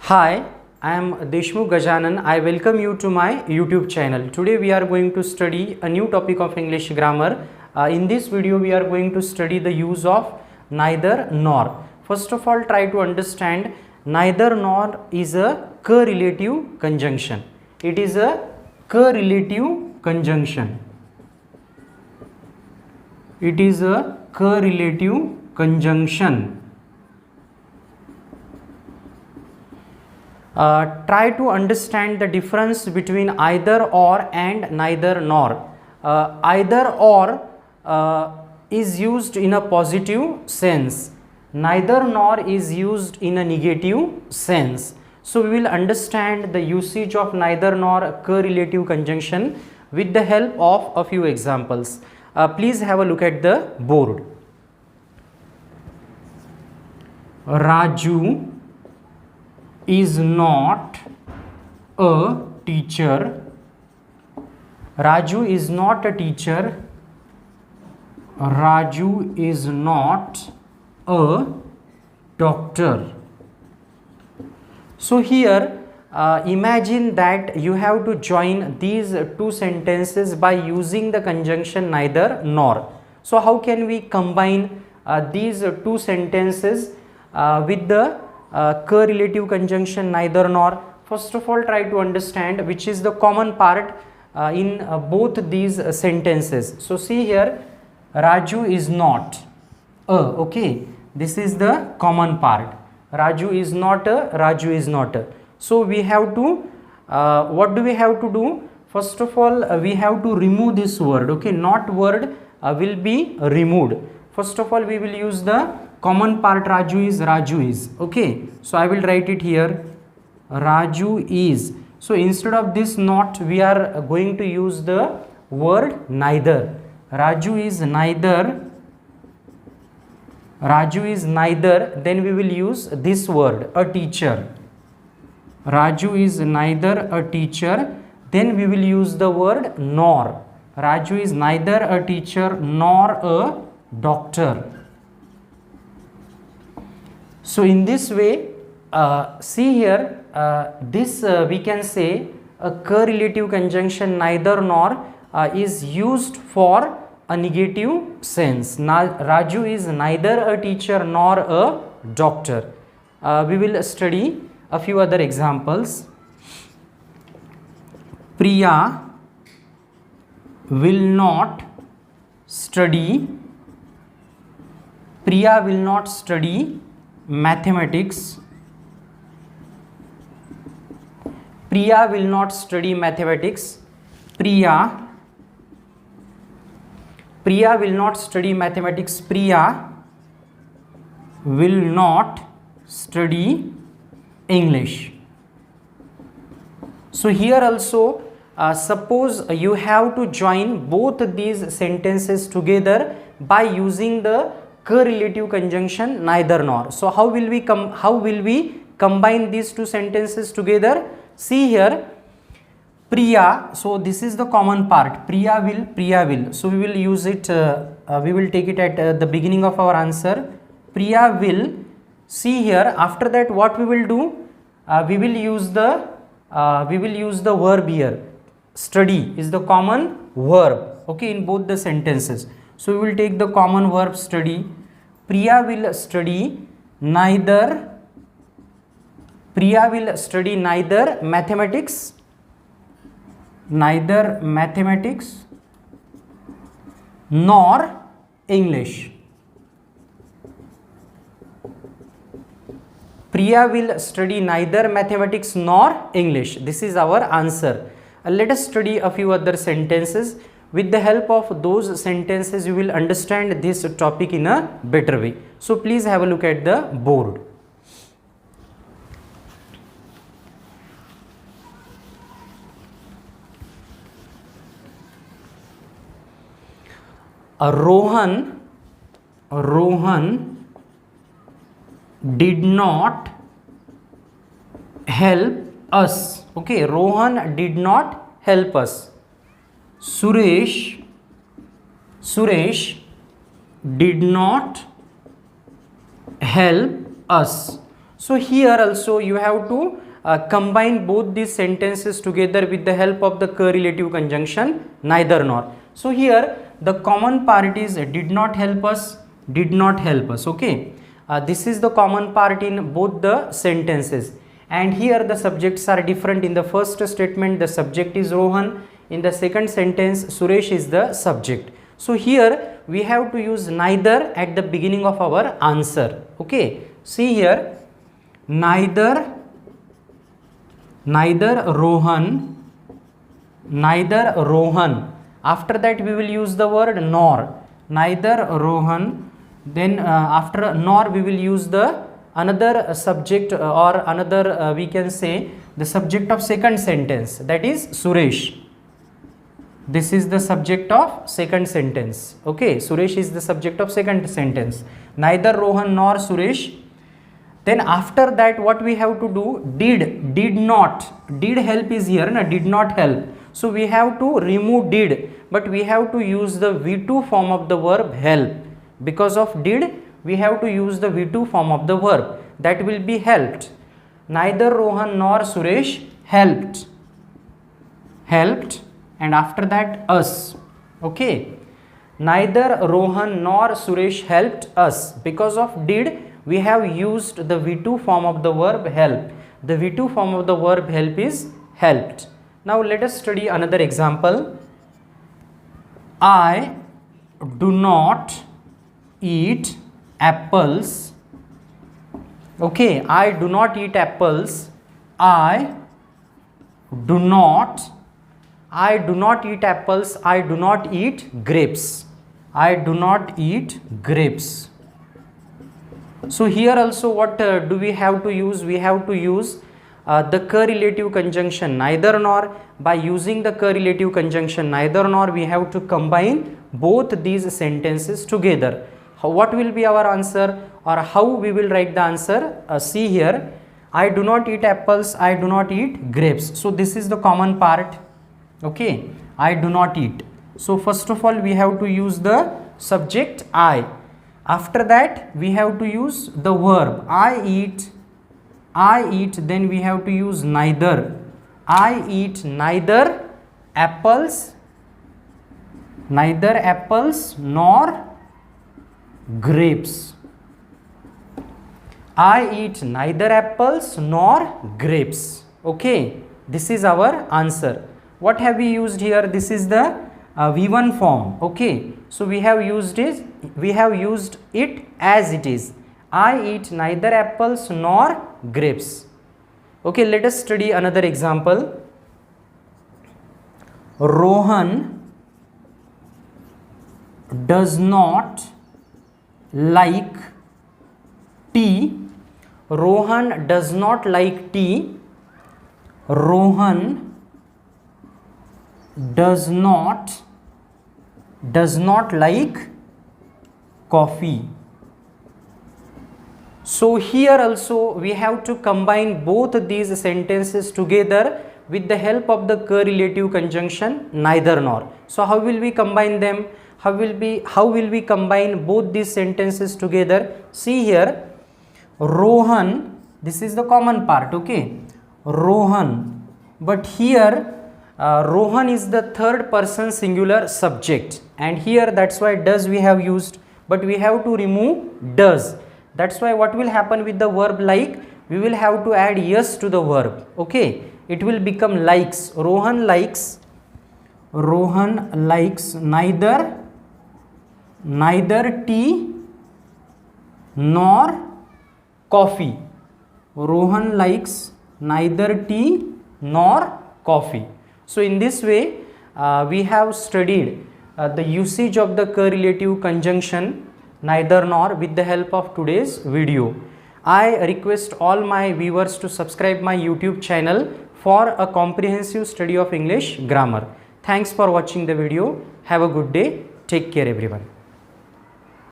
Hi, I am Deshmukh Gajanan. I welcome you to my YouTube channel. Today we are going to study a new topic of English grammar. In this video we are going to study the use of neither nor. First of all, try to understand neither nor is a correlative conjunction. It is a correlative conjunction. It is a correlative conjunction. Try to understand the difference between either or and neither nor. Either or is used in a positive sense. Neither nor is used in a negative sense. So we will understand the usage of neither nor correlative conjunction with the help of a few examples. Please have a look at the board. Raju is not a teacher. Raju is not a teacher. Raju is not a doctor. So here imagine that you have to join these two sentences by using the conjunction neither nor. So how can we combine these two sentences with the correlative conjunction neither nor? First of all, try to understand which is the common part in both these sentences. So see here, Raju is not okay, this is the common part. Raju is not a, Raju is not a. So we have to what do we have to do? First of all, we have to remove this word. Okay, not word will be removed. First of all, we will use the common part. Raju is. Okay, so I will write it here, Raju is. So instead of this not, we are going to use the word neither. Raju is neither. Raju is neither. Then we will use this word, a teacher. Raju is neither a teacher. Then we will use the word nor. Raju is neither a teacher nor a doctor. So in this way, see here, this we can say a correlative conjunction neither nor is used for a negative sense. Now, Raju is neither a teacher nor a doctor. We will study a few other examples. Priya will not study. Priya will not study mathematics. Priya will not study mathematics. Priya will not study mathematics. Priya will not study English. So here also suppose you have to join both these sentences together by using the correlative conjunction neither nor. So how will we combine these two sentences together? See here, Priya, so this is the common part, Priya will. So we will use it, we will take it at the beginning of our answer. Priya will. See here, after that what we will do? We will use the verb here. Study is the common verb, okay, in both the sentences. So we will take the common verb study. Priya will study neither. Priya will study neither mathematics nor English. Priya will study neither mathematics nor English. This is our answer. Let us study a few other sentences. With the help of those sentences, you will understand this topic in a better way. So please have a look at the board. Rohan did not help us. Okay, Rohan did not help us. Suresh did not help us. So here also you have to combine both these sentences together with the help of the correlative conjunction neither nor. So here the common part is did not help us, did not help us. Okay, this is the common part in both the sentences, and here the subjects are different. In the first statement the subject is Rohan, in the second sentence Suresh is the subject. So here we have to use neither at the beginning of our answer. Okay, see here, neither Rohan, neither Rohan. After that we will use the word nor, neither Rohan. Then after nor we will use the another subject or another we can say the subject of second sentence, that is Suresh. This is the subject of second sentence. Okay, Suresh is the subject of second sentence, neither Rohan nor Suresh. Then after that what we have to do, did not, did help is here, na, did not help. So we have to remove did, but we have to use the V2 form of the verb help. Because of did we have to use the V2 form of the verb, that will be helped. Neither Rohan nor Suresh helped, and after that us. Okay, neither Rohan nor Suresh helped us. Because of did we have used the V2 form of the verb help. The V2 form of the verb help is helped. Now let us study another example. I do not eat apples. Okay, I do not eat apples. I do not eat apples. I do not eat grapes. I do not eat grapes. So here also what do we have to use? We have to use the correlative conjunction neither nor. By using the correlative conjunction neither nor we have to combine both these sentences together. What will be our answer, or how we will write the answer? See here, I do not eat apples, I do not eat grapes. So this is the common part. Okay, I do not eat. So first of all we have to use the subject I. After that we have to use the verb I eat, then we have to use neither. I eat neither apples nor grapes. I eat neither apples nor grapes. Okay, this is our answer. What have we used here? This is the V1 form. Okay, so we have used it as it is. I eat neither apples nor grapes. Okay, let us study another example. Rohan does not like tea. Rohan does not like tea. Rohan does not like coffee. So here also we have to combine both these sentences together with the help of the correlative conjunction neither nor. So how will we combine them? How will we combine both these sentences together? See here, Rohan, this is the common part. Okay, Rohan, but here Rohan is the third person singular subject, and here that's why does we have used, but we have to remove does. That's why what will happen with the verb like, we will have to add yes to the verb. Okay, it will become likes. Rohan likes neither tea nor coffee. Rohan likes neither tea nor coffee. So in this way we have studied the usage of the correlative conjunction neither nor with the help of today's video. I request all my viewers to subscribe my YouTube channel for a comprehensive study of English grammar. Thanks for watching the video. Have a good day. Take care everyone.